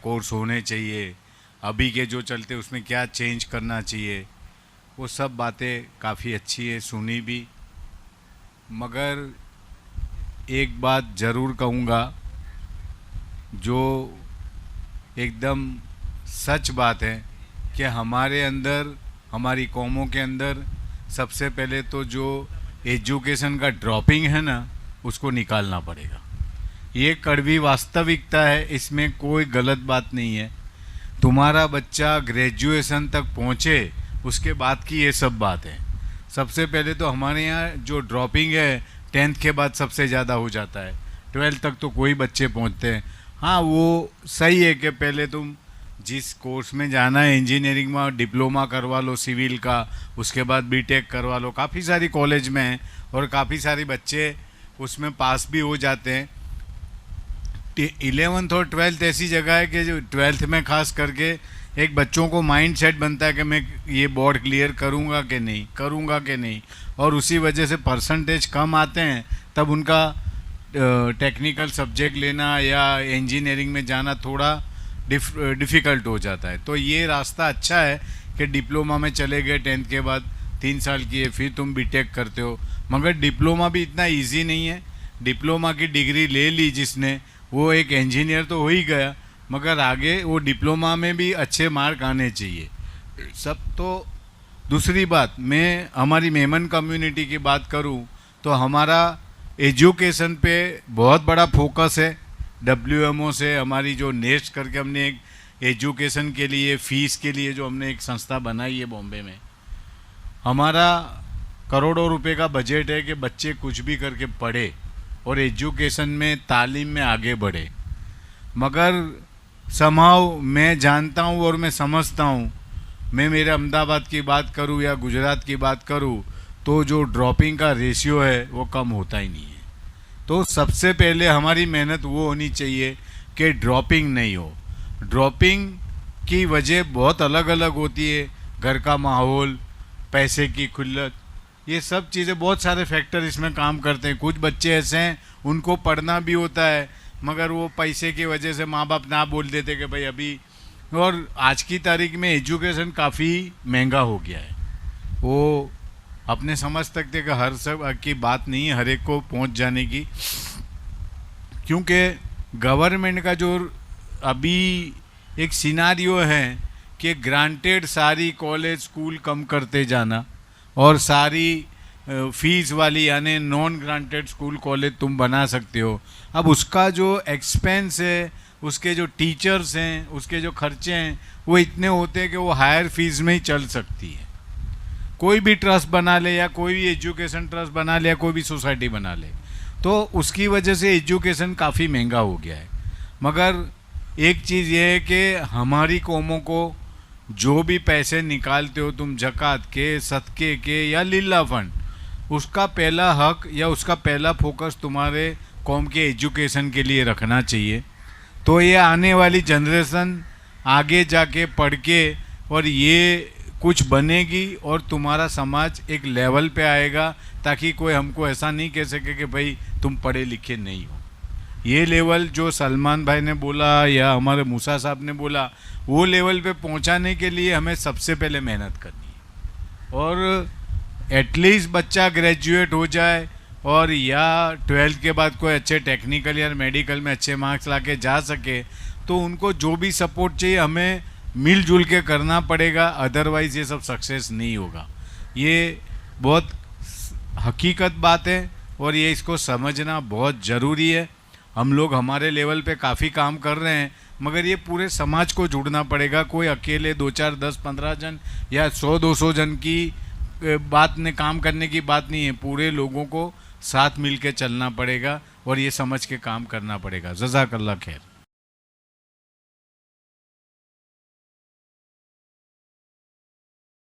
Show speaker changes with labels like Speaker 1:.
Speaker 1: Course होने चाहिए, अभी के जो चलते उसमें क्या चेंज करना चाहिए, वो सब बातें काफ़ी अच्छी है, सुनी भी। मगर एक बात ज़रूर कहूँगा जो एकदम सच बात है कि हमारे अंदर, हमारी कौमों के अंदर सबसे पहले तो जो एजुकेशन का ड्रॉपिंग है ना, उसको निकालना पड़ेगा। ये कड़वी वास्तविकता है, इसमें कोई गलत बात नहीं है। तुम्हारा बच्चा ग्रेजुएशन तक पहुँचे उसके बाद की ये सब बात है। सबसे पहले तो हमारे यहाँ जो ड्रॉपिंग है 10th के बाद सबसे ज़्यादा हो जाता है, 12th तक तो कोई बच्चे पहुँचते हैं। हाँ, वो सही है कि पहले तुम जिस कोर्स में जाना है, इंजीनियरिंग में डिप्लोमा करवा लो सिविल का, उसके बाद बीटेक करवा लो, काफ़ी सारी कॉलेज में है और काफ़ी सारे बच्चे उसमें पास भी हो जाते हैं। 11th और 12th ऐसी जगह है कि जो 12th में खास करके एक बच्चों को माइंड सेट बनता है कि मैं ये बोर्ड क्लियर करूँगा कि नहीं करूँगा कि नहीं, और उसी वजह से परसेंटेज कम आते हैं, तब उनका टेक्निकल सब्जेक्ट लेना या इंजीनियरिंग में जाना थोड़ा डिफ़िकल्ट हो जाता है। तो ये रास्ता अच्छा है कि डिप्लोमा में चले गए 10th के बाद 3 साल की है, फिर तुम बीटेक करते हो। मगर डिप्लोमा भी इतना इजी नहीं है। डिप्लोमा की डिग्री ले ली जिसने, वो एक इंजीनियर तो हो ही गया, मगर आगे वो डिप्लोमा में भी अच्छे मार्क आने चाहिए सब। तो दूसरी बात, मैं हमारी मेमन कम्युनिटी की बात करूं तो हमारा एजुकेशन पे बहुत बड़ा फोकस है। WMO से हमारी जो नेस्ट करके हमने एक एजुकेशन के लिए, फ़ीस के लिए जो हमने एक संस्था बनाई है बॉम्बे में, हमारा करोड़ों रुपए का बजट है कि बच्चे कुछ भी करके पढ़े और एजुकेशन में, तालीम में आगे बढ़े। मगर समहाउ मैं जानता हूँ और मैं समझता हूँ, मैं मेरे अहमदाबाद की बात करूँ या गुजरात की बात करूँ, तो जो ड्रॉपिंग का रेशियो है वो कम होता ही नहीं है। तो सबसे पहले हमारी मेहनत वो होनी चाहिए कि ड्रॉपिंग नहीं हो। ड्रॉपिंग की वजह बहुत अलग अलग होती है, घर का माहौल, पैसे की खुल्लत, ये सब चीज़ें, बहुत सारे फैक्टर इसमें काम करते हैं। कुछ बच्चे ऐसे हैं उनको पढ़ना भी होता है, मगर वो पैसे की वजह से माँ बाप ना बोल देते कि भाई अभी। और आज की तारीख में एजुकेशन काफ़ी महंगा हो गया है। वो अपने समझ सकते कि हर सब की बात नहीं है हर एक को पहुंच जाने की, क्योंकि गवर्नमेंट का जो अभी एक सिनारियो है कि ग्रांटेड सारी कॉलेज स्कूल कम करते जाना और सारी फीस वाली यानी नॉन ग्रांटेड स्कूल कॉलेज तुम बना सकते हो। अब उसका जो एक्सपेंस है, उसके जो टीचर्स हैं, उसके जो खर्चे हैं, वो इतने होते हैं कि वो हायर फीस में ही चल सकती है। कोई भी ट्रस्ट बना ले या कोई भी एजुकेशन ट्रस्ट बना ले या कोई भी सोसाइटी बना ले, तो उसकी वजह से एजुकेशन काफ़ी महंगा हो गया है। मगर एक चीज़ ये है कि हमारी कौमों को जो भी पैसे निकालते हो तुम, ज़कात के, सदक़े के या लिल्ला फंड, उसका पहला हक या उसका पहला फोकस तुम्हारे कौम के एजुकेशन के लिए रखना चाहिए। तो ये आने वाली जनरेशन आगे जाके पढ़ के और ये कुछ बनेगी और तुम्हारा समाज एक लेवल पे आएगा, ताकि कोई हमको ऐसा नहीं कह सके कि भाई तुम पढ़े लिखे नहीं हो। ये लेवल जो सलमान भाई ने बोला या हमारे मूसा साहब ने बोला, वो लेवल पे पहुंचाने के लिए हमें सबसे पहले मेहनत करनी है। और एटलीस्ट बच्चा ग्रेजुएट हो जाए और या 12th के बाद कोई अच्छे टेक्निकल या मेडिकल में अच्छे मार्क्स लाके जा सके, तो उनको जो भी सपोर्ट चाहिए हमें मिलजुल के करना पड़ेगा, अदरवाइज़ ये सब सक्सेस नहीं होगा। ये बहुत हकीकत बात है और ये इसको समझना बहुत ज़रूरी है। हम लोग हमारे लेवल पे काफ़ी काम कर रहे हैं, मगर ये पूरे समाज को जुड़ना पड़ेगा। कोई अकेले 2 4 10 15 जन या 100-200 जन की बात ने काम करने की बात नहीं है। पूरे लोगों को साथ मिल के चलना पड़ेगा और ये समझ के काम करना पड़ेगा। जज़ाकल्लाह खैर।